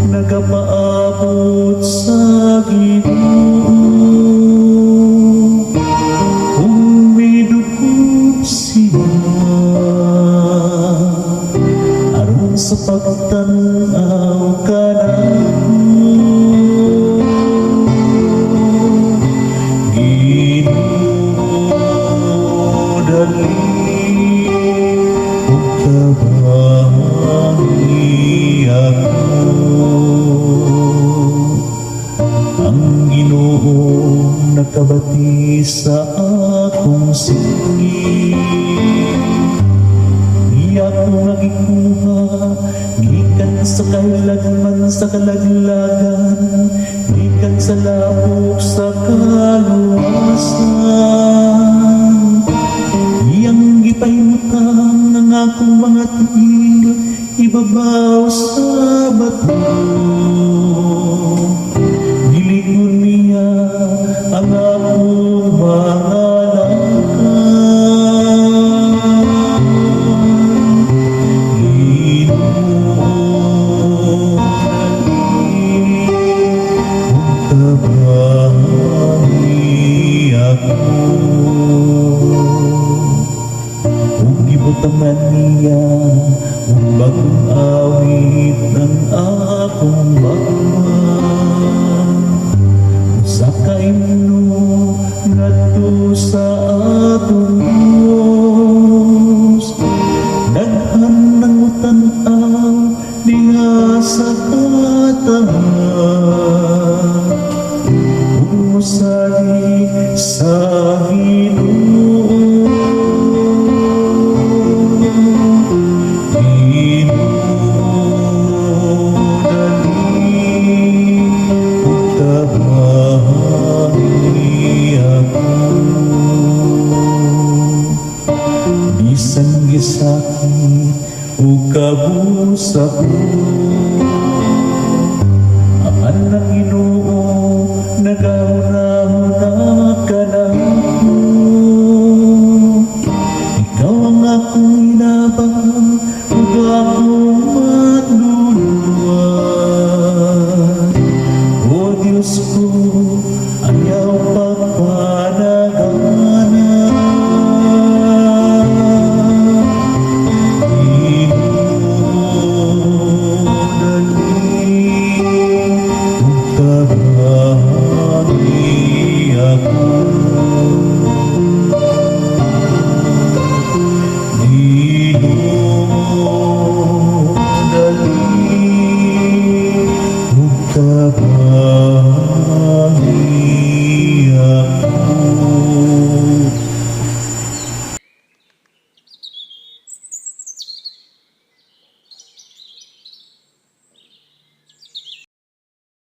Nagapaabot sa Ginoo kung may dugo siya aron sa pagtanaw ka na Ginoo dali ug kabahi ako. Ang Ginoo nakabati sa akong singit, iya ko nagikuha gikan sa kailagman sa kalaglagan, gikan sa labok sa kaluwasan. Iyang gipahimutang ang akong mga tiil ibabaw sa bato. Gilikon niya ang akong mga lakad. Ginoo dali ug kabahi ako. Ug gibutangan niya ug bagong awit ang akong bakman. Sa kaimno ngadto sa atong Dios, daghan ng utanaw diha sa katahan. Ug mosali sa Ginoo, Ginoo dali ug kabahi ako. Bisan gisakit ug kabusa ko, apan